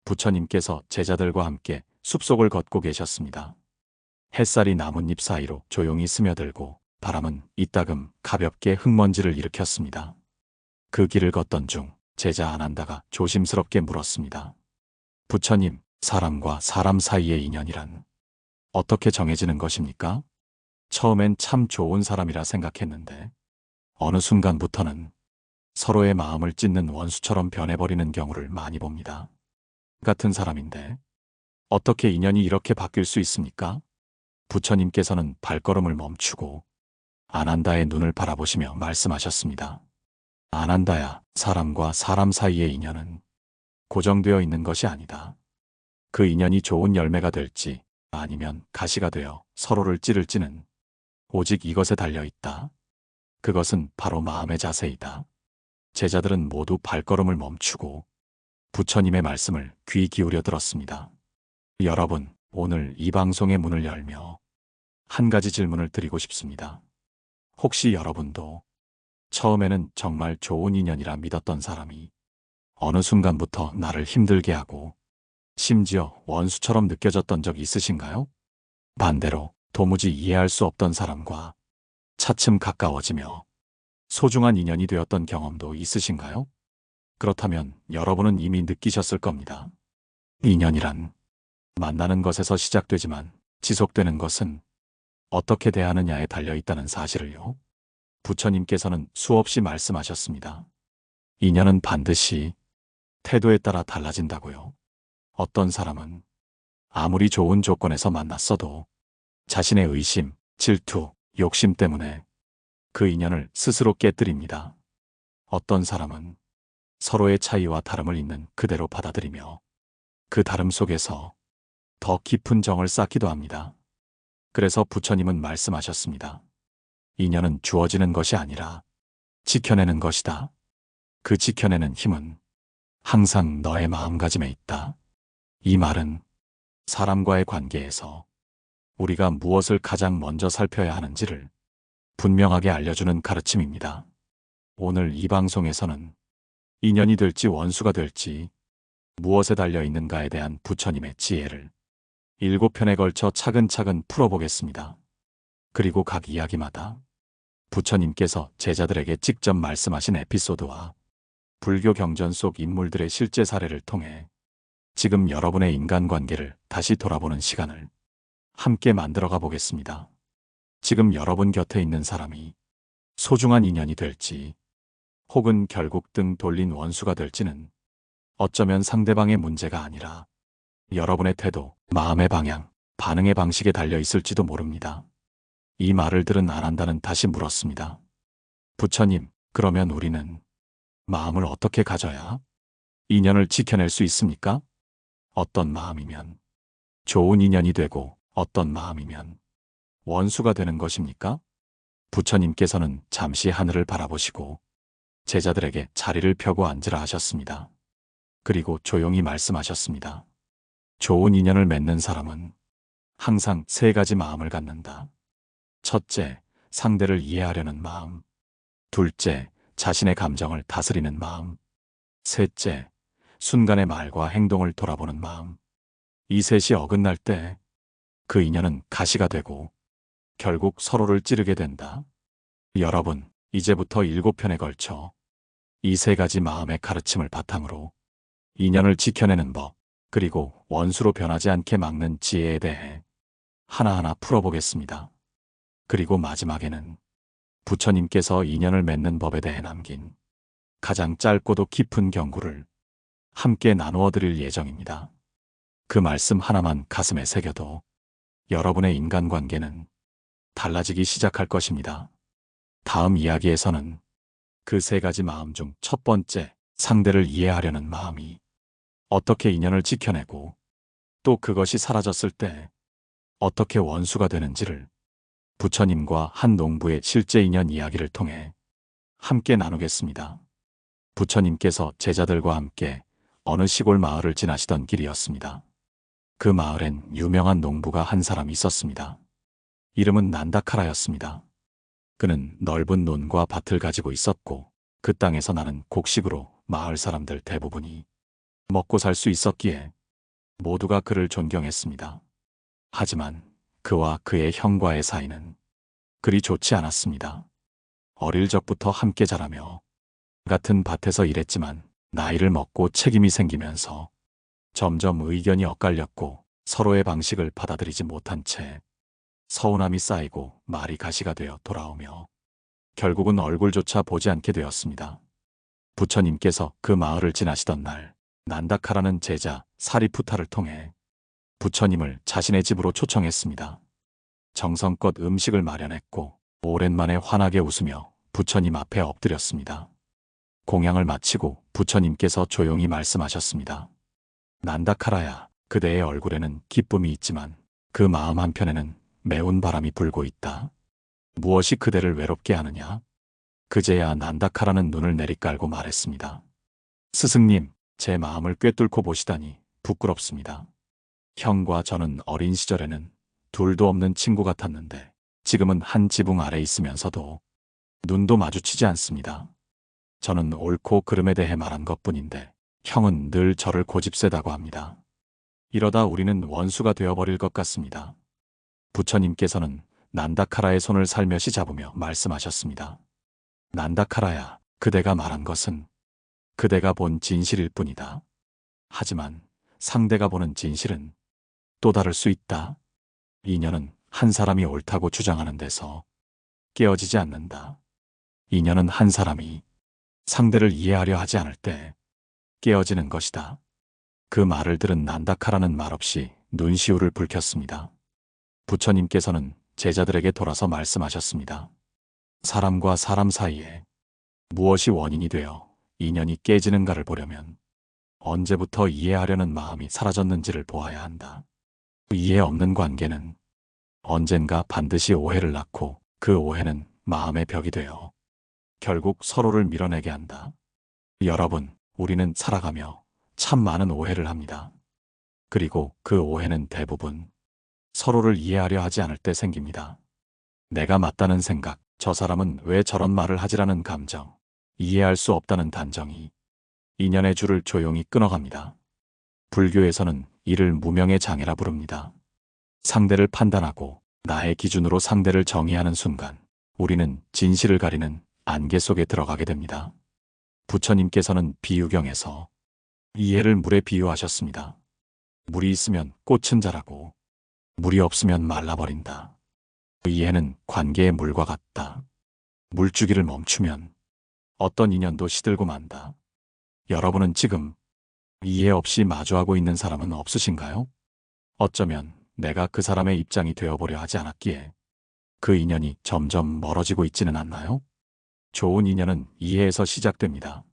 부처님께서 제자들과 함께 숲속을 걷고 계셨습니다. 햇살이 나뭇잎 사이로 조용히 스며들고 바람은 이따금 가볍게 흙먼지를 일으켰습니다. 그 길을 걷던 중 제자 아난다가 조심스럽게 물었습니다. 부처님, 사람과 사람 사이의 인연이란 어떻게 정해지는 것입니까? 처음엔 참 좋은 사람이라 생각했는데 어느 순간부터는 서로의 마음을 찢는 원수처럼 변해버리는 경우를 많이 봅니다. 같은 사람인데 어떻게 인연이 이렇게 바뀔 수 있습니까? 부처님께서는 발걸음을 멈추고 아난다의 눈을 바라보시며 말씀하셨습니다. 아난다야, 사람과 사람 사이의 인연은 고정되어 있는 것이 아니다. 그 인연이 좋은 열매가 될지 아니면 가시가 되어 서로를 찌를지는 오직 이것에 달려 있다. 그것은 바로 마음의 자세이다. 제자들은 모두 발걸음을 멈추고 부처님의 말씀을 귀 기울여 들었습니다. 여러분, 오늘 이 방송의 문을 열며 한 가지 질문을 드리고 싶습니다. 혹시 여러분도 처음에는 정말 좋은 인연이라 믿었던 사람이 어느 순간부터 나를 힘들게 하고 심지어 원수처럼 느껴졌던 적 있으신가요? 반대로 도무지 이해할 수 없던 사람과 차츰 가까워지며 소중한 인연이 되었던 경험도 있으신가요? 그렇다면 여러분은 이미 느끼셨을 겁니다. 인연이란 만나는 것에서 시작되지만 지속되는 것은 어떻게 대하느냐에 달려 있다는 사실을요. 부처님께서는 수없이 말씀하셨습니다. 인연은 반드시 태도에 따라 달라진다고요. 어떤 사람은 아무리 좋은 조건에서 만났어도 자신의 의심, 질투, 욕심 때문에 그 인연을 스스로 깨뜨립니다. 어떤 사람은 서로의 차이와 다름을 있는 그대로 받아들이며 그 다름 속에서 더 깊은 정을 쌓기도 합니다. 그래서 부처님은 말씀하셨습니다. 인연은 주어지는 것이 아니라 지켜내는 것이다. 그 지켜내는 힘은 항상 너의 마음가짐에 있다. 이 말은 사람과의 관계에서 우리가 무엇을 가장 먼저 살펴야 하는지를 분명하게 알려주는 가르침입니다. 오늘 이 방송에서는 인연이 될지 원수가 될지 무엇에 달려 있는가에 대한 부처님의 지혜를 7편에 걸쳐 차근차근 풀어보겠습니다. 그리고 각 이야기마다 부처님께서 제자들에게 직접 말씀하신 에피소드와 불교 경전 속 인물들의 실제 사례를 통해 지금 여러분의 인간관계를 다시 돌아보는 시간을 함께 만들어가 보겠습니다. 지금 여러분 곁에 있는 사람이 소중한 인연이 될지 혹은 결국 등 돌린 원수가 될지는 어쩌면 상대방의 문제가 아니라 여러분의 태도, 마음의 방향, 반응의 방식에 달려 있을지도 모릅니다. 이 말을 들은 아난다는 다시 물었습니다. 부처님, 그러면 우리는 마음을 어떻게 가져야 인연을 지켜낼 수 있습니까? 어떤 마음이면 좋은 인연이 되고 어떤 마음이면 원수가 되는 것입니까? 부처님께서는 잠시 하늘을 바라보시고 제자들에게 자리를 펴고 앉으라 하셨습니다. 그리고 조용히 말씀하셨습니다. 좋은 인연을 맺는 사람은 항상 3가지 마음을 갖는다. 첫째, 상대를 이해하려는 마음. 둘째, 자신의 감정을 다스리는 마음. 셋째, 순간의 말과 행동을 돌아보는 마음. 이 셋이 어긋날 때 그 인연은 가시가 되고 결국 서로를 찌르게 된다. 여러분, 이제부터 7편에 걸쳐 이 3가지 마음의 가르침을 바탕으로 인연을 지켜내는 법, 그리고 원수로 변하지 않게 막는 지혜에 대해 하나하나 풀어보겠습니다. 그리고 마지막에는 부처님께서 인연을 맺는 법에 대해 남긴 가장 짧고도 깊은 경구를 함께 나누어 드릴 예정입니다. 그 말씀 하나만 가슴에 새겨도 여러분의 인간관계는 달라지기 시작할 것입니다. 다음 이야기에서는 그 3가지 마음 중 첫 번째, 상대를 이해하려는 마음이 어떻게 인연을 지켜내고 또 그것이 사라졌을 때 어떻게 원수가 되는지를 부처님과 한 농부의 실제 인연 이야기를 통해 함께 나누겠습니다. 부처님께서 제자들과 함께 어느 시골 마을을 지나시던 길이었습니다. 그 마을엔 유명한 농부가 한 사람 있었습니다. 이름은 난다카라였습니다. 그는 넓은 논과 밭을 가지고 있었고 그 땅에서 나는 곡식으로 마을 사람들 대부분이 먹고 살 수 있었기에 모두가 그를 존경했습니다. 하지만 그와 그의 형과의 사이는 그리 좋지 않았습니다. 어릴 적부터 함께 자라며 같은 밭에서 일했지만 나이를 먹고 책임이 생기면서 점점 의견이 엇갈렸고 서로의 방식을 받아들이지 못한 채 서운함이 쌓이고 말이 가시가 되어 돌아오며 결국은 얼굴조차 보지 않게 되었습니다. 부처님께서 그 마을을 지나시던 날 난다카라는 제자 사리푸타를 통해 부처님을 자신의 집으로 초청했습니다. 정성껏 음식을 마련했고 오랜만에 환하게 웃으며 부처님 앞에 엎드렸습니다. 공양을 마치고 부처님께서 조용히 말씀하셨습니다. 난다카라야, 그대의 얼굴에는 기쁨이 있지만 그 마음 한편에는 매운 바람이 불고 있다. 무엇이 그대를 외롭게 하느냐? 그제야 난다카라는 눈을 내리깔고 말했습니다. 스승님, 제 마음을 꿰뚫고 보시다니 부끄럽습니다. 형과 저는 어린 시절에는 둘도 없는 친구 같았는데 지금은 한 지붕 아래 있으면서도 눈도 마주치지 않습니다. 저는 옳고 그름에 대해 말한 것뿐인데 형은 늘 저를 고집세다고 합니다. 이러다 우리는 원수가 되어버릴 것 같습니다. 부처님께서는 난다카라의 손을 살며시 잡으며 말씀하셨습니다. 난다카라야, 그대가 말한 것은 그대가 본 진실일 뿐이다. 하지만 상대가 보는 진실은 또 다를 수 있다. 인연은 한 사람이 옳다고 주장하는 데서 깨어지지 않는다. 인연은 한 사람이 상대를 이해하려 하지 않을 때 깨어지는 것이다. 그 말을 들은 난다카라는 말없이 눈시울을 붉혔습니다. 부처님께서는 제자들에게 돌아서 말씀하셨습니다. 사람과 사람 사이에 무엇이 원인이 되어 인연이 깨지는가를 보려면 언제부터 이해하려는 마음이 사라졌는지를 보아야 한다. 이해 없는 관계는 언젠가 반드시 오해를 낳고 그 오해는 마음의 벽이 되어 결국 서로를 밀어내게 한다. 여러분, 우리는 살아가며 참 많은 오해를 합니다. 그리고 그 오해는 대부분 서로를 이해하려 하지 않을 때 생깁니다. 내가 맞다는 생각, 저 사람은 왜 저런 말을 하지라는 감정, 이해할 수 없다는 단정이 인연의 줄을 조용히 끊어갑니다. 불교에서는 이를 무명의 장애라 부릅니다. 상대를 판단하고 나의 기준으로 상대를 정의하는 순간 우리는 진실을 가리는 안개 속에 들어가게 됩니다. 부처님께서는 비유경에서 이해를 물에 비유하셨습니다. 물이 있으면 꽃은 자라고 물이 없으면 말라버린다. 이해는 관계의 물과 같다. 물주기를 멈추면 어떤 인연도 시들고 만다. 여러분은 지금 이해 없이 마주하고 있는 사람은 없으신가요? 어쩌면 내가 그 사람의 입장이 되어보려 하지 않았기에 그 인연이 점점 멀어지고 있지는 않나요? 좋은 인연은 이해에서 시작됩니다.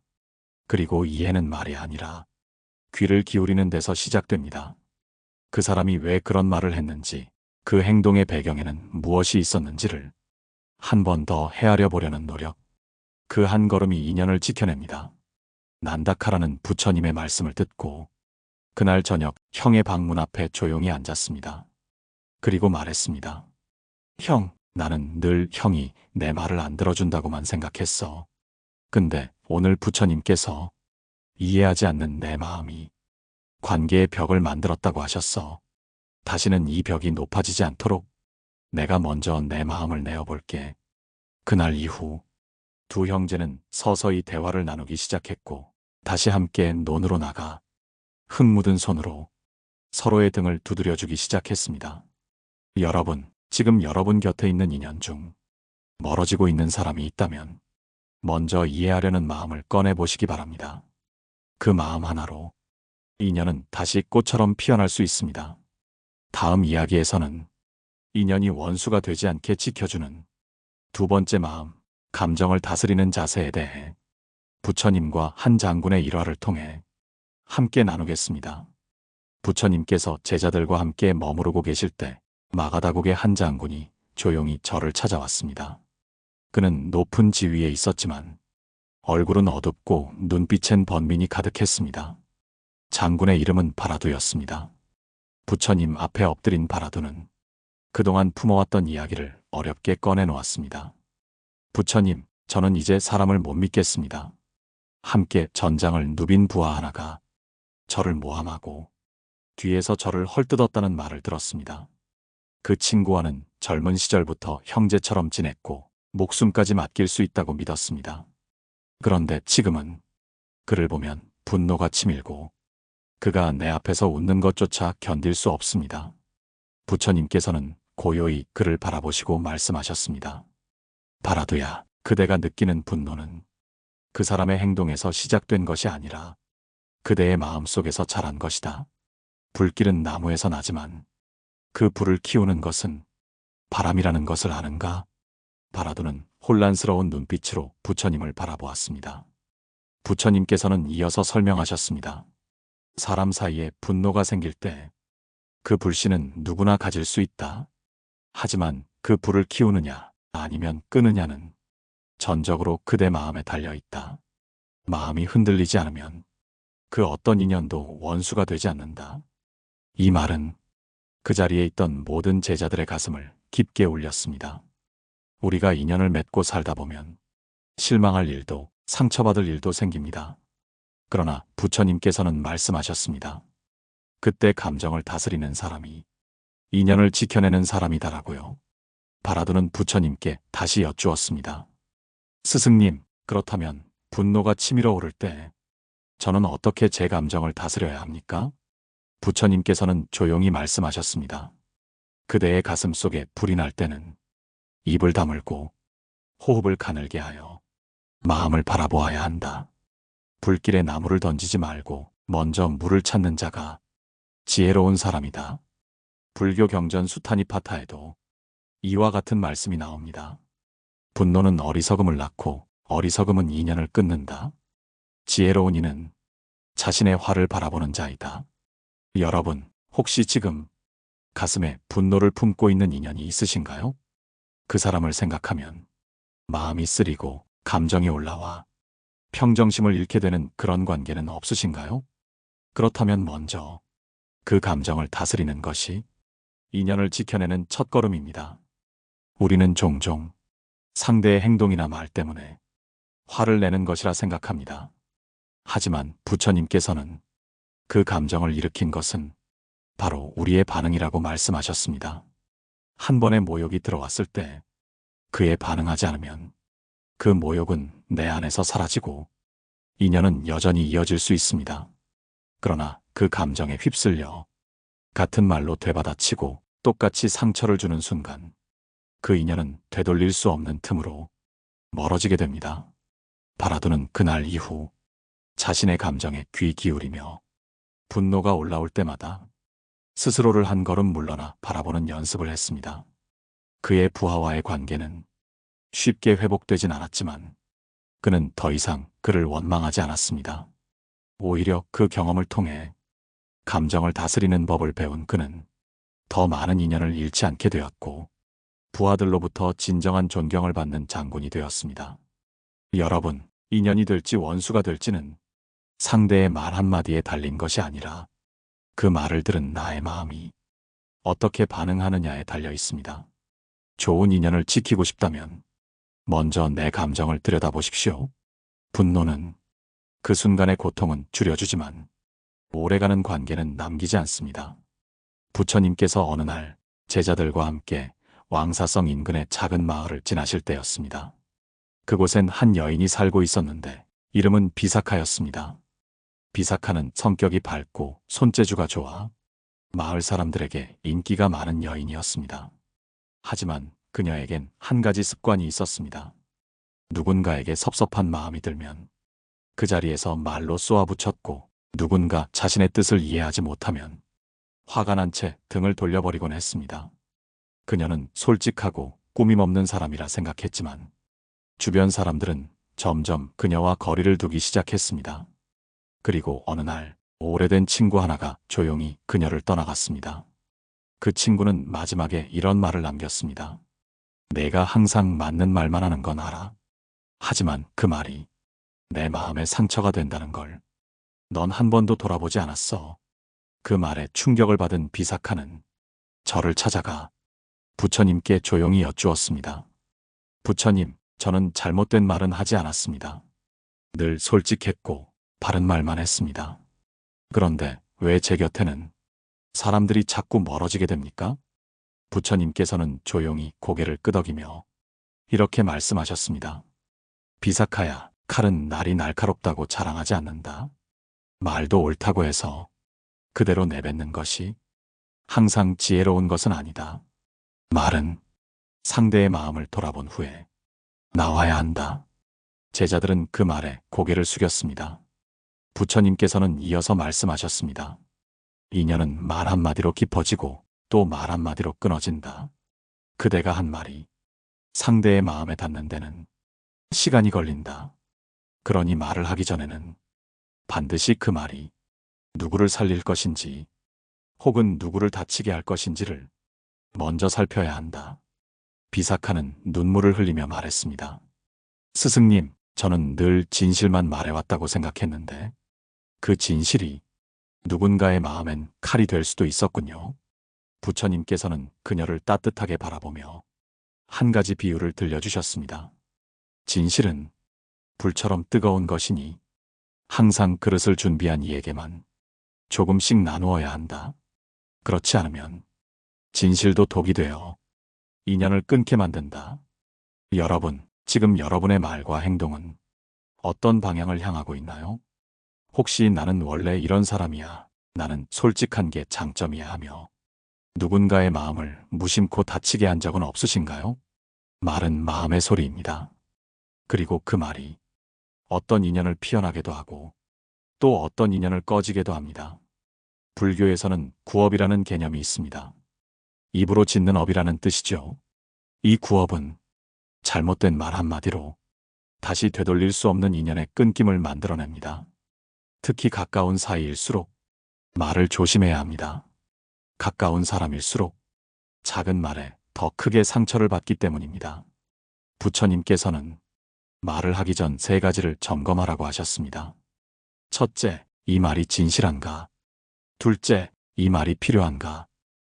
그리고 이해는 말이 아니라 귀를 기울이는 데서 시작됩니다. 그 사람이 왜 그런 말을 했는지, 그 행동의 배경에는 무엇이 있었는지를 한 번 더 헤아려 보려는 노력. 그 한 걸음이 인연을 지켜냅니다. 난다카라는 부처님의 말씀을 듣고 그날 저녁 형의 방문 앞에 조용히 앉았습니다. 그리고 말했습니다. 형, 나는 늘 형이 내 말을 안 들어준다고만 생각했어. 근데 오늘 부처님께서 이해하지 않는 내 마음이 관계의 벽을 만들었다고 하셨어. 다시는 이 벽이 높아지지 않도록 내가 먼저 내 마음을 내어볼게. 그날 이후 두 형제는 서서히 대화를 나누기 시작했고 다시 함께 논으로 나가 흙 묻은 손으로 서로의 등을 두드려주기 시작했습니다. 여러분, 지금 여러분 곁에 있는 인연 중 멀어지고 있는 사람이 있다면 먼저 이해하려는 마음을 꺼내보시기 바랍니다. 그 마음 하나로 인연은 다시 꽃처럼 피어날 수 있습니다. 다음 이야기에서는 인연이 원수가 되지 않게 지켜주는 두 번째 마음, 감정을 다스리는 자세에 대해 부처님과 한 장군의 일화를 통해 함께 나누겠습니다. 부처님께서 제자들과 함께 머무르고 계실 때 마가다국의 한 장군이 조용히 저를 찾아왔습니다. 그는 높은 지위에 있었지만 얼굴은 어둡고 눈빛엔 번민이 가득했습니다. 장군의 이름은 바라두였습니다. 부처님 앞에 엎드린 바라두는 그동안 품어왔던 이야기를 어렵게 꺼내놓았습니다. 부처님, 저는 이제 사람을 못 믿겠습니다. 함께 전장을 누빈 부하 하나가 저를 모함하고 뒤에서 저를 헐뜯었다는 말을 들었습니다. 그 친구와는 젊은 시절부터 형제처럼 지냈고 목숨까지 맡길 수 있다고 믿었습니다. 그런데 지금은 그를 보면 분노가 치밀고 그가 내 앞에서 웃는 것조차 견딜 수 없습니다. 부처님께서는 고요히 그를 바라보시고 말씀하셨습니다. 바라두야, 그대가 느끼는 분노는 그 사람의 행동에서 시작된 것이 아니라 그대의 마음속에서 자란 것이다. 불길은 나무에서 나지만 그 불을 키우는 것은 바람이라는 것을 아는가? 바라두는 혼란스러운 눈빛으로 부처님을 바라보았습니다. 부처님께서는 이어서 설명하셨습니다. 사람 사이에 분노가 생길 때 그 불씨는 누구나 가질 수 있다. 하지만 그 불을 키우느냐 아니면 끄느냐는 전적으로 그대 마음에 달려 있다. 마음이 흔들리지 않으면 그 어떤 인연도 원수가 되지 않는다. 이 말은 그 자리에 있던 모든 제자들의 가슴을 깊게 울렸습니다. 우리가 인연을 맺고 살다 보면 실망할 일도 상처받을 일도 생깁니다. 그러나 부처님께서는 말씀하셨습니다. 그때 감정을 다스리는 사람이 인연을 지켜내는 사람이다라고요. 바라두는 부처님께 다시 여쭈었습니다. 스승님, 그렇다면 분노가 치밀어 오를 때 저는 어떻게 제 감정을 다스려야 합니까? 부처님께서는 조용히 말씀하셨습니다. 그대의 가슴 속에 불이 날 때는 입을 다물고 호흡을 가늘게 하여 마음을 바라보아야 한다. 불길에 나무를 던지지 말고 먼저 물을 찾는 자가 지혜로운 사람이다. 불교 경전 수타니파타에도 이와 같은 말씀이 나옵니다. 분노는 어리석음을 낳고 어리석음은 인연을 끊는다. 지혜로운 이는 자신의 화를 바라보는 자이다. 여러분, 혹시 지금 가슴에 분노를 품고 있는 인연이 있으신가요? 그 사람을 생각하면 마음이 쓰리고 감정이 올라와 평정심을 잃게 되는 그런 관계는 없으신가요? 그렇다면 먼저 그 감정을 다스리는 것이 인연을 지켜내는 첫걸음입니다. 우리는 종종 상대의 행동이나 말 때문에 화를 내는 것이라 생각합니다. 하지만 부처님께서는 그 감정을 일으킨 것은 바로 우리의 반응이라고 말씀하셨습니다. 한 번의 모욕이 들어왔을 때 그에 반응하지 않으면 그 모욕은 내 안에서 사라지고 인연은 여전히 이어질 수 있습니다. 그러나 그 감정에 휩쓸려 같은 말로 되받아치고 똑같이 상처를 주는 순간 그 인연은 되돌릴 수 없는 틈으로 멀어지게 됩니다. 바라두는 그날 이후 자신의 감정에 귀 기울이며 분노가 올라올 때마다 스스로를 한 걸음 물러나 바라보는 연습을 했습니다. 그의 부하와의 관계는 쉽게 회복되진 않았지만 그는 더 이상 그를 원망하지 않았습니다. 오히려 그 경험을 통해 감정을 다스리는 법을 배운 그는 더 많은 인연을 잃지 않게 되었고 부하들로부터 진정한 존경을 받는 장군이 되었습니다. 여러분, 인연이 될지 원수가 될지는 상대의 말 한마디에 달린 것이 아니라 그 말을 들은 나의 마음이 어떻게 반응하느냐에 달려 있습니다. 좋은 인연을 지키고 싶다면 먼저 내 감정을 들여다보십시오. 분노는 그 순간의 고통은 줄여주지만 오래가는 관계는 남기지 않습니다. 부처님께서 어느 날 제자들과 함께 왕사성 인근의 작은 마을을 지나실 때였습니다. 그곳엔 한 여인이 살고 있었는데 이름은 비사카였습니다. 비사카는 성격이 밝고 손재주가 좋아 마을 사람들에게 인기가 많은 여인이었습니다. 하지만 그녀에겐 한 가지 습관이 있었습니다. 누군가에게 섭섭한 마음이 들면 그 자리에서 말로 쏘아붙였고 누군가 자신의 뜻을 이해하지 못하면 화가 난 채 등을 돌려버리곤 했습니다. 그녀는 솔직하고 꾸밈없는 사람이라 생각했지만 주변 사람들은 점점 그녀와 거리를 두기 시작했습니다. 그리고 어느 날 오래된 친구 하나가 조용히 그녀를 떠나갔습니다. 그 친구는 마지막에 이런 말을 남겼습니다. 내가 항상 맞는 말만 하는 건 알아. 하지만 그 말이 내 마음에 상처가 된다는 걸 넌 한 번도 돌아보지 않았어. 그 말에 충격을 받은 비사카는 저를 찾아가 부처님께 조용히 여쭈었습니다. 부처님, 저는 잘못된 말은 하지 않았습니다. 늘 솔직했고 바른 말만 했습니다. 그런데 왜 제 곁에는 사람들이 자꾸 멀어지게 됩니까? 부처님께서는 조용히 고개를 끄덕이며 이렇게 말씀하셨습니다. 비사카야, 칼은 날이 날카롭다고 자랑하지 않는다. 말도 옳다고 해서 그대로 내뱉는 것이 항상 지혜로운 것은 아니다. 말은 상대의 마음을 돌아본 후에 나와야 한다. 제자들은 그 말에 고개를 숙였습니다. 부처님께서는 이어서 말씀하셨습니다. 인연은 말 한마디로 깊어지고 또 말 한마디로 끊어진다. 그대가 한 말이 상대의 마음에 닿는 데는 시간이 걸린다. 그러니 말을 하기 전에는 반드시 그 말이 누구를 살릴 것인지 혹은 누구를 다치게 할 것인지를 먼저 살펴야 한다. 비사카는 눈물을 흘리며 말했습니다. 스승님, 저는 늘 진실만 말해왔다고 생각했는데 그 진실이 누군가의 마음엔 칼이 될 수도 있었군요. 부처님께서는 그녀를 따뜻하게 바라보며 한 가지 비유를 들려주셨습니다. 진실은 불처럼 뜨거운 것이니 항상 그릇을 준비한 이에게만 조금씩 나누어야 한다. 그렇지 않으면 진실도 독이 되어 인연을 끊게 만든다. 여러분, 지금 여러분의 말과 행동은 어떤 방향을 향하고 있나요? 혹시 나는 원래 이런 사람이야, 나는 솔직한 게 장점이야 하며 누군가의 마음을 무심코 다치게 한 적은 없으신가요? 말은 마음의 소리입니다. 그리고 그 말이 어떤 인연을 피어나게도 하고 또 어떤 인연을 꺼지게도 합니다. 불교에서는 구업이라는 개념이 있습니다. 입으로 짓는 업이라는 뜻이죠. 이 구업은 잘못된 말 한마디로 다시 되돌릴 수 없는 인연의 끊김을 만들어냅니다. 특히 가까운 사이일수록 말을 조심해야 합니다. 가까운 사람일수록 작은 말에 더 크게 상처를 받기 때문입니다. 부처님께서는 말을 하기 전 3가지를 점검하라고 하셨습니다. 첫째, 이 말이 진실한가? 둘째, 이 말이 필요한가?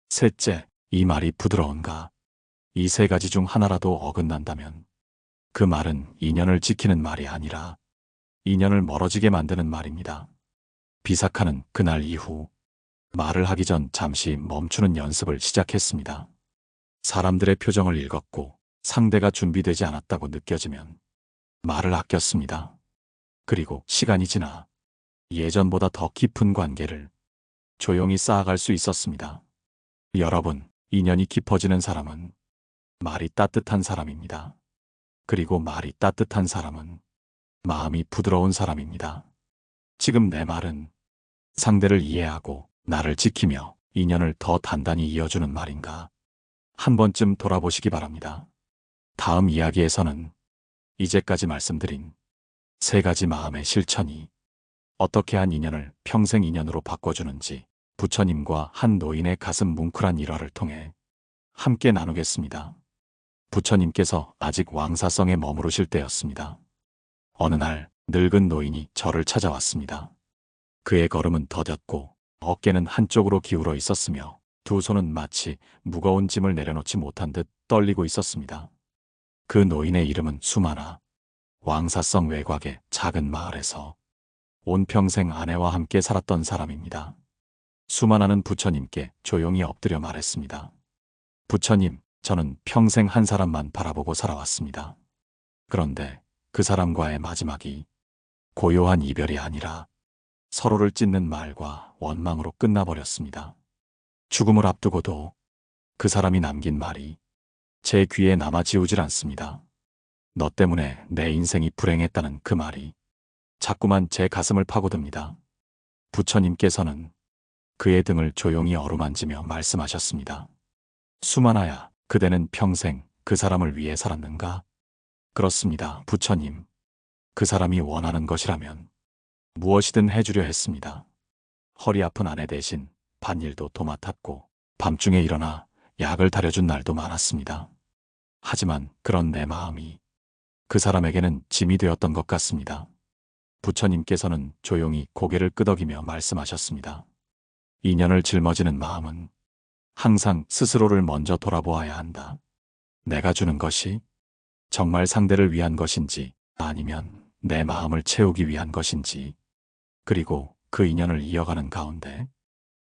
셋째, 이 말이 부드러운가? 이 3가지 중 하나라도 어긋난다면 그 말은 인연을 지키는 말이 아니라 인연을 멀어지게 만드는 말입니다. 비사카는 그날 이후 말을 하기 전 잠시 멈추는 연습을 시작했습니다. 사람들의 표정을 읽었고 상대가 준비되지 않았다고 느껴지면 말을 아꼈습니다. 그리고 시간이 지나 예전보다 더 깊은 관계를 조용히 쌓아갈 수 있었습니다. 여러분, 인연이 깊어지는 사람은 말이 따뜻한 사람입니다. 그리고 말이 따뜻한 사람은 마음이 부드러운 사람입니다. 지금 내 말은 상대를 이해하고 나를 지키며 인연을 더 단단히 이어주는 말인가? 한 번쯤 돌아보시기 바랍니다. 다음 이야기에서는 이제까지 말씀드린 3가지 마음의 실천이 어떻게 한 인연을 평생 인연으로 바꿔주는지 부처님과 한 노인의 가슴 뭉클한 일화를 통해 함께 나누겠습니다. 부처님께서 아직 왕사성에 머무르실 때였습니다. 어느 날 늙은 노인이 저를 찾아왔습니다. 그의 걸음은 더뎠고 어깨는 한쪽으로 기울어 있었으며 두 손은 마치 무거운 짐을 내려놓지 못한 듯 떨리고 있었습니다. 그 노인의 이름은 수마나, 왕사성 외곽의 작은 마을에서 온평생 아내와 함께 살았던 사람입니다. 수마나는 부처님께 조용히 엎드려 말했습니다. 부처님, 저는 평생 한 사람만 바라보고 살아왔습니다. 그런데 그 사람과의 마지막이 고요한 이별이 아니라 서로를 찢는 말과 원망으로 끝나버렸습니다. 죽음을 앞두고도 그 사람이 남긴 말이 제 귀에 남아 지우질 않습니다. 너 때문에 내 인생이 불행했다는 그 말이 자꾸만 제 가슴을 파고듭니다. 부처님께서는 그의 등을 조용히 어루만지며 말씀하셨습니다. 수마나야, 그대는 평생 그 사람을 위해 살았는가? 그렇습니다, 부처님. 그 사람이 원하는 것이라면 무엇이든 해주려 했습니다. 허리 아픈 아내 대신 밭일도 도맡았고 밤중에 일어나 약을 다려준 날도 많았습니다. 하지만 그런 내 마음이 그 사람에게는 짐이 되었던 것 같습니다. 부처님께서는 조용히 고개를 끄덕이며 말씀하셨습니다. 인연을 짊어지는 마음은 항상 스스로를 먼저 돌아보아야 한다. 내가 주는 것이 정말 상대를 위한 것인지 아니면 내 마음을 채우기 위한 것인지, 그리고 그 인연을 이어가는 가운데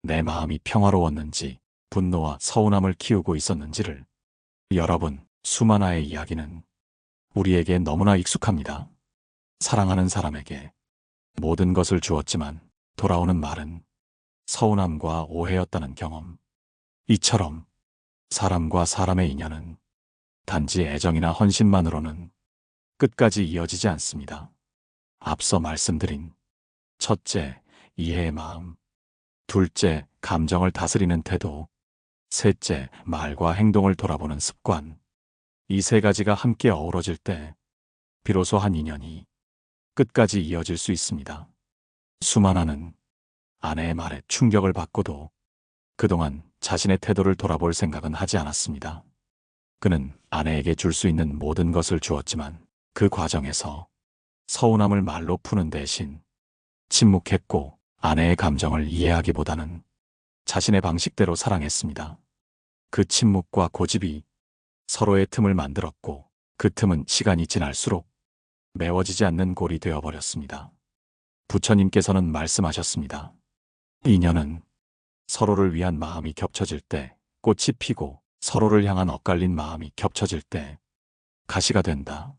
내 마음이 평화로웠는지 분노와 서운함을 키우고 있었는지를. 여러분, 수만아의 이야기는 우리에게 너무나 익숙합니다. 사랑하는 사람에게 모든 것을 주었지만 돌아오는 말은 서운함과 오해였다는 경험. 이처럼 사람과 사람의 인연은 단지 애정이나 헌신만으로는 끝까지 이어지지 않습니다. 앞서 말씀드린 첫째, 이해의 마음. 둘째, 감정을 다스리는 태도. 셋째, 말과 행동을 돌아보는 습관. 이 세 가지가 함께 어우러질 때 비로소 한 인연이 끝까지 이어질 수 있습니다. 수만아는 아내의 말에 충격을 받고도 그동안 자신의 태도를 돌아볼 생각은 하지 않았습니다. 그는 아내에게 줄 수 있는 모든 것을 주었지만 그 과정에서 서운함을 말로 푸는 대신 침묵했고 아내의 감정을 이해하기보다는 자신의 방식대로 사랑했습니다. 그 침묵과 고집이 서로의 틈을 만들었고 그 틈은 시간이 지날수록 메워지지 않는 골이 되어버렸습니다. 부처님께서는 말씀하셨습니다. 인연은 서로를 위한 마음이 겹쳐질 때 꽃이 피고 서로를 향한 엇갈린 마음이 겹쳐질 때 가시가 된다.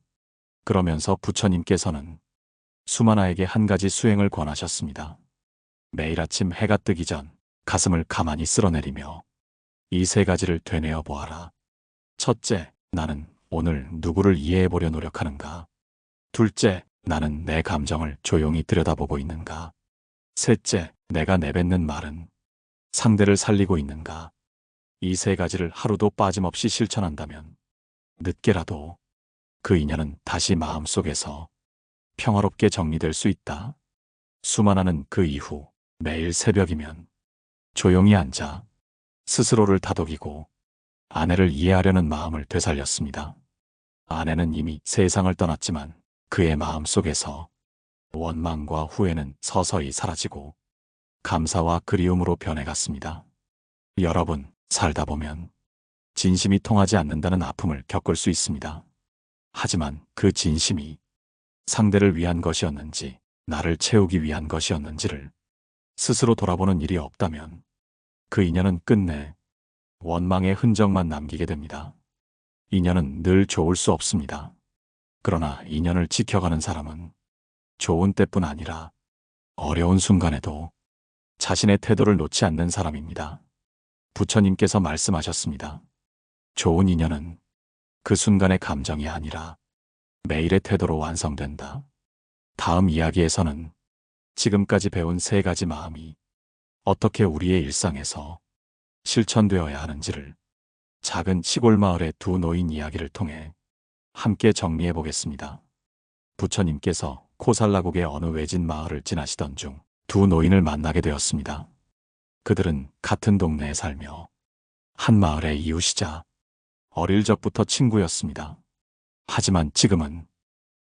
그러면서 부처님께서는 수만아에게 한 가지 수행을 권하셨습니다. 매일 아침 해가 뜨기 전 가슴을 가만히 쓸어내리며 이 세 가지를 되뇌어 보아라. 첫째, 나는 오늘 누구를 이해해보려 노력하는가? 둘째, 나는 내 감정을 조용히 들여다보고 있는가? 셋째, 내가 내뱉는 말은 상대를 살리고 있는가? 이 세 가지를 하루도 빠짐없이 실천한다면 늦게라도 그 인연은 다시 마음속에서 평화롭게 정리될 수 있다. 수만아는 그 이후 매일 새벽이면 조용히 앉아 스스로를 다독이고 아내를 이해하려는 마음을 되살렸습니다. 아내는 이미 세상을 떠났지만 그의 마음속에서 원망과 후회는 서서히 사라지고 감사와 그리움으로 변해갔습니다. 여러분, 살다 보면 진심이 통하지 않는다는 아픔을 겪을 수 있습니다. 하지만 그 진심이 상대를 위한 것이었는지 나를 채우기 위한 것이었는지를 스스로 돌아보는 일이 없다면 그 인연은 끝내 원망의 흔적만 남기게 됩니다. 인연은 늘 좋을 수 없습니다. 그러나 인연을 지켜가는 사람은 좋은 때뿐 아니라 어려운 순간에도 자신의 태도를 놓지 않는 사람입니다. 부처님께서 말씀하셨습니다. 좋은 인연은 그 순간의 감정이 아니라 매일의 태도로 완성된다. 다음 이야기에서는 지금까지 배운 세 가지 마음이 어떻게 우리의 일상에서 실천되어야 하는지를 작은 시골 마을의 두 노인 이야기를 통해 함께 정리해 보겠습니다. 부처님께서 코살라국의 어느 외진 마을을 지나시던 중 두 노인을 만나게 되었습니다. 그들은 같은 동네에 살며 한 마을의 이웃이자 어릴 적부터 친구였습니다. 하지만 지금은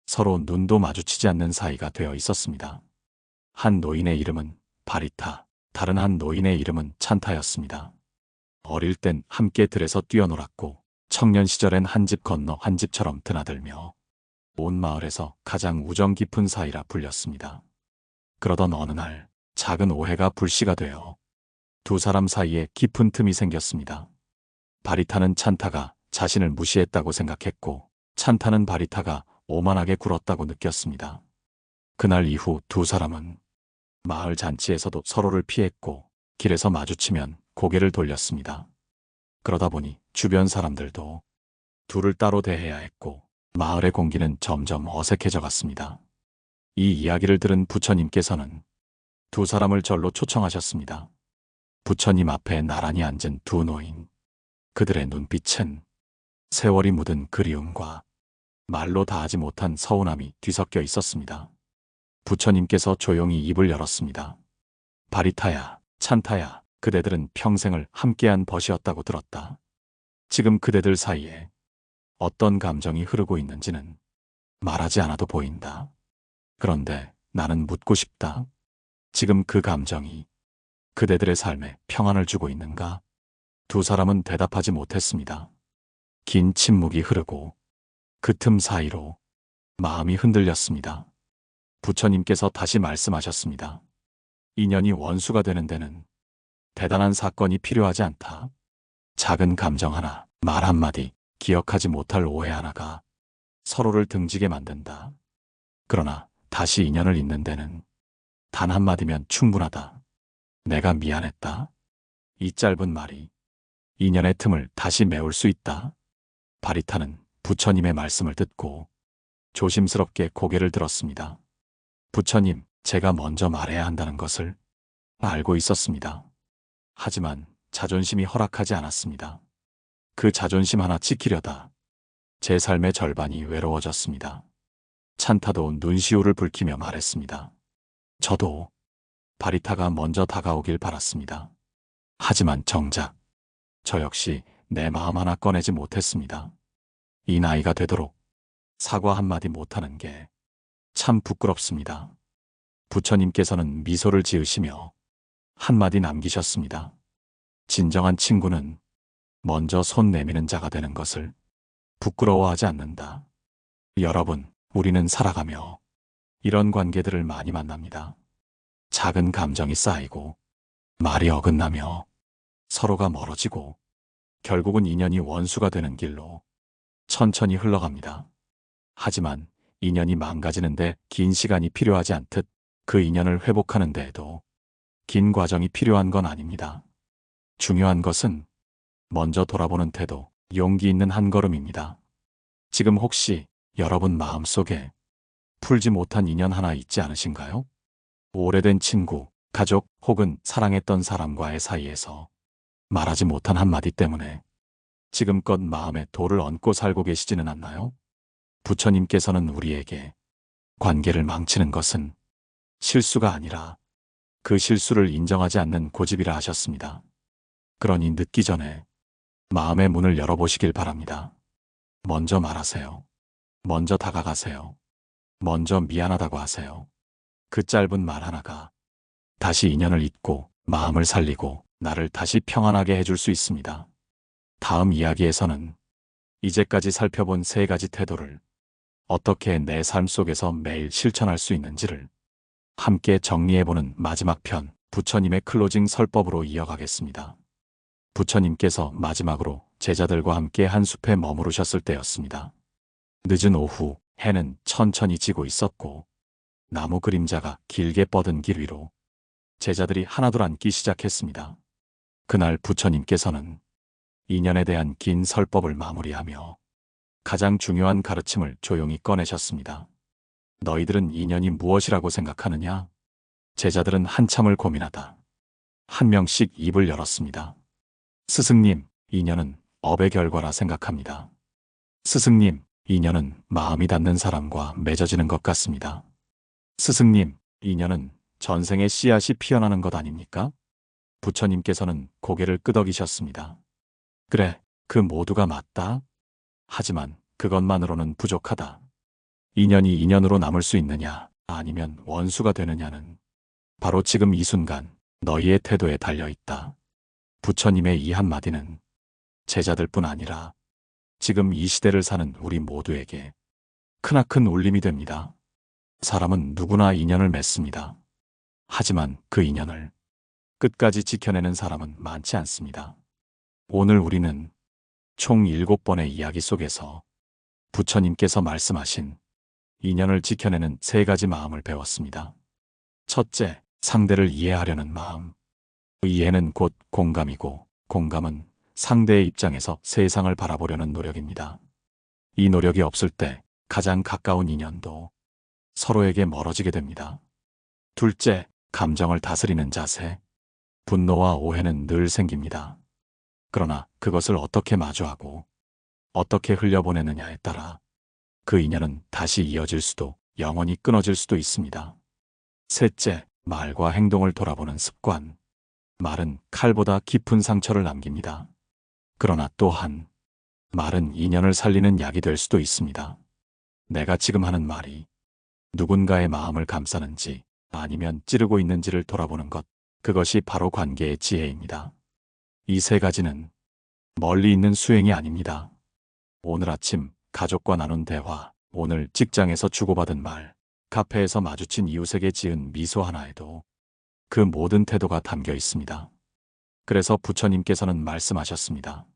서로 눈도 마주치지 않는 사이가 되어 있었습니다. 한 노인의 이름은 바리타, 다른 한 노인의 이름은 찬타였습니다. 어릴 땐 함께 들에서 뛰어놀았고 청년 시절엔 한 집 건너 한 집처럼 드나들며 온 마을에서 가장 우정 깊은 사이라 불렸습니다. 그러던 어느 날 작은 오해가 불씨가 되어 두 사람 사이에 깊은 틈이 생겼습니다. 바리타는 찬타가 자신을 무시했다고 생각했고 찬타는 바리타가 오만하게 굴었다고 느꼈습니다. 그날 이후 두 사람은 마을 잔치에서도 서로를 피했고 길에서 마주치면 고개를 돌렸습니다. 그러다 보니 주변 사람들도 둘을 따로 대해야 했고 마을의 공기는 점점 어색해져 갔습니다. 이 이야기를 들은 부처님께서는 두 사람을 절로 초청하셨습니다. 부처님 앞에 나란히 앉은 두 노인. 그들의 눈빛은 세월이 묻은 그리움과 말로 다하지 못한 서운함이 뒤섞여 있었습니다. 부처님께서 조용히 입을 열었습니다. 바리타야, 찬타야, 그대들은 평생을 함께한 벗이었다고 들었다. 지금 그대들 사이에 어떤 감정이 흐르고 있는지는 말하지 않아도 보인다. 그런데 나는 묻고 싶다. 지금 그 감정이 그대들의 삶에 평안을 주고 있는가? 두 사람은 대답하지 못했습니다. 긴 침묵이 흐르고 그 틈 사이로 마음이 흔들렸습니다. 부처님께서 다시 말씀하셨습니다. 인연이 원수가 되는 데는 대단한 사건이 필요하지 않다. 작은 감정 하나, 말 한마디, 기억하지 못할 오해 하나가 서로를 등지게 만든다. 그러나 다시 인연을 잇는 데는 단 한마디면 충분하다. 내가 미안했다. 이 짧은 말이 인연의 틈을 다시 메울 수 있다. 바리타는 부처님의 말씀을 듣고 조심스럽게 고개를 들었습니다. 부처님, 제가 먼저 말해야 한다는 것을 알고 있었습니다. 하지만 자존심이 허락하지 않았습니다. 그 자존심 하나 지키려다 제 삶의 절반이 외로워졌습니다. 찬타도 눈시울을 붉히며 말했습니다. 저도 바리타가 먼저 다가오길 바랐습니다. 하지만 정작 저 역시 내 마음 하나 꺼내지 못했습니다. 이 나이가 되도록 사과 한마디 못하는 게 참 부끄럽습니다. 부처님께서는 미소를 지으시며 한마디 남기셨습니다. 진정한 친구는 먼저 손 내미는 자가 되는 것을 부끄러워하지 않는다. 여러분, 우리는 살아가며 이런 관계들을 많이 만납니다. 작은 감정이 쌓이고 말이 어긋나며 서로가 멀어지고 결국은 인연이 원수가 되는 길로 천천히 흘러갑니다. 하지만 인연이 망가지는데 긴 시간이 필요하지 않듯 그 인연을 회복하는 데에도 긴 과정이 필요한 건 아닙니다. 중요한 것은 먼저 돌아보는 태도, 용기 있는 한 걸음입니다. 지금 혹시 여러분 마음속에 풀지 못한 인연 하나 있지 않으신가요? 오래된 친구, 가족 혹은 사랑했던 사람과의 사이에서 말하지 못한 한마디 때문에 지금껏 마음에 돌을 얹고 살고 계시지는 않나요? 부처님께서는 우리에게 관계를 망치는 것은 실수가 아니라 그 실수를 인정하지 않는 고집이라 하셨습니다. 그러니 늦기 전에 마음의 문을 열어보시길 바랍니다. 먼저 말하세요. 먼저 다가가세요. 먼저 미안하다고 하세요. 그 짧은 말 하나가 다시 인연을 잇고 마음을 살리고 나를 다시 평안하게 해줄 수 있습니다. 다음 이야기에서는 이제까지 살펴본 세 가지 태도를 어떻게 내 삶 속에서 매일 실천할 수 있는지를 함께 정리해보는 마지막 편, 부처님의 클로징 설법으로 이어가겠습니다. 부처님께서 마지막으로 제자들과 함께 한 숲에 머무르셨을 때였습니다. 늦은 오후, 해는 천천히 지고 있었고 나무 그림자가 길게 뻗은 길 위로 제자들이 하나둘 앉기 시작했습니다. 그날 부처님께서는 인연에 대한 긴 설법을 마무리하며 가장 중요한 가르침을 조용히 꺼내셨습니다. 너희들은 인연이 무엇이라고 생각하느냐? 제자들은 한참을 고민하다 한 명씩 입을 열었습니다. 스승님, 인연은 업의 결과라 생각합니다. 스승님, 인연은 마음이 닿는 사람과 맺어지는 것 같습니다. 스승님, 인연은 전생의 씨앗이 피어나는 것 아닙니까? 부처님께서는 고개를 끄덕이셨습니다. 그래, 그 모두가 맞다. 하지만 그것만으로는 부족하다. 인연이 인연으로 남을 수 있느냐, 아니면 원수가 되느냐는 바로 지금 이 순간 너희의 태도에 달려있다. 부처님의 이 한마디는 제자들뿐 아니라 지금 이 시대를 사는 우리 모두에게 크나큰 울림이 됩니다. 사람은 누구나 인연을 맺습니다. 하지만 그 인연을 끝까지 지켜내는 사람은 많지 않습니다. 오늘 우리는 총 7번의 이야기 속에서 부처님께서 말씀하신 인연을 지켜내는 세 가지 마음을 배웠습니다. 첫째, 상대를 이해하려는 마음. 이해는 곧 공감이고 공감은 상대의 입장에서 세상을 바라보려는 노력입니다. 이 노력이 없을 때 가장 가까운 인연도 서로에게 멀어지게 됩니다. 둘째, 감정을 다스리는 자세. 분노와 오해는 늘 생깁니다. 그러나 그것을 어떻게 마주하고 어떻게 흘려보내느냐에 따라 그 인연은 다시 이어질 수도 영원히 끊어질 수도 있습니다. 셋째, 말과 행동을 돌아보는 습관. 말은 칼보다 깊은 상처를 남깁니다. 그러나 또한 말은 인연을 살리는 약이 될 수도 있습니다. 내가 지금 하는 말이 누군가의 마음을 감싸는지 아니면 찌르고 있는지를 돌아보는 것, 그것이 바로 관계의 지혜입니다. 이 세 가지는 멀리 있는 수행이 아닙니다. 오늘 아침 가족과 나눈 대화, 오늘 직장에서 주고받은 말, 카페에서 마주친 이웃에게 지은 미소 하나에도 그 모든 태도가 담겨 있습니다. 그래서 부처님께서는 말씀하셨습니다.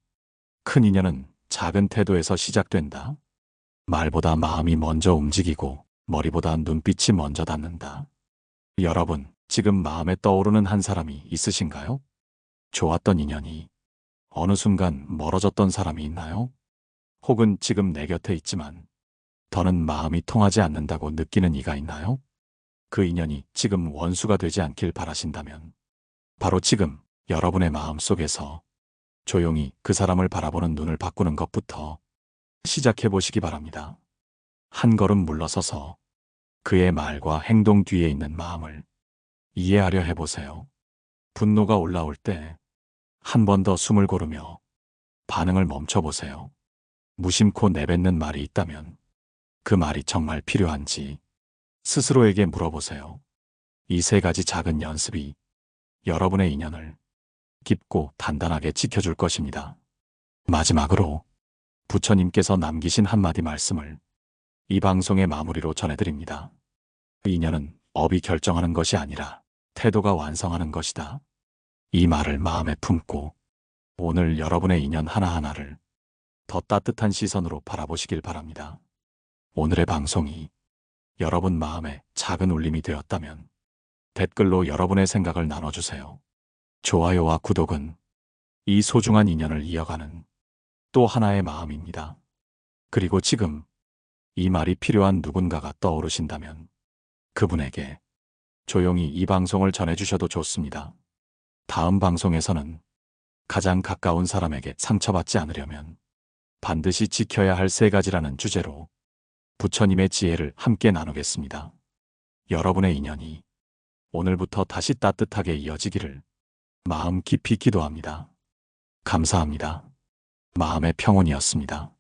큰 인연은 작은 태도에서 시작된다. 말보다 마음이 먼저 움직이고 머리보다 눈빛이 먼저 닿는다. 여러분, 지금 마음에 떠오르는 한 사람이 있으신가요? 좋았던 인연이 어느 순간 멀어졌던 사람이 있나요? 혹은 지금 내 곁에 있지만 더는 마음이 통하지 않는다고 느끼는 이가 있나요? 그 인연이 지금 원수가 되지 않길 바라신다면 바로 지금 여러분의 마음 속에서 조용히 그 사람을 바라보는 눈을 바꾸는 것부터 시작해 보시기 바랍니다. 한 걸음 물러서서 그의 말과 행동 뒤에 있는 마음을 이해하려 해보세요. 분노가 올라올 때 한 번 더 숨을 고르며 반응을 멈춰보세요. 무심코 내뱉는 말이 있다면 그 말이 정말 필요한지 스스로에게 물어보세요. 이 세 가지 작은 연습이 여러분의 인연을 깊고 단단하게 지켜줄 것입니다. 마지막으로 부처님께서 남기신 한마디 말씀을 이 방송의 마무리로 전해드립니다. 인연은 업이 결정하는 것이 아니라 태도가 완성하는 것이다. 이 말을 마음에 품고 오늘 여러분의 인연 하나하나를 더 따뜻한 시선으로 바라보시길 바랍니다. 오늘의 방송이 여러분 마음에 작은 울림이 되었다면 댓글로 여러분의 생각을 나눠주세요. 좋아요와 구독은 이 소중한 인연을 이어가는 또 하나의 마음입니다. 그리고 지금 이 말이 필요한 누군가가 떠오르신다면 그분에게 조용히 이 방송을 전해주셔도 좋습니다. 다음 방송에서는 가장 가까운 사람에게 상처받지 않으려면 반드시 지켜야 할 세 가지라는 주제로 부처님의 지혜를 함께 나누겠습니다. 여러분의 인연이 오늘부터 다시 따뜻하게 이어지기를 마음 깊이 기도합니다. 감사합니다. 마음의 평온이었습니다.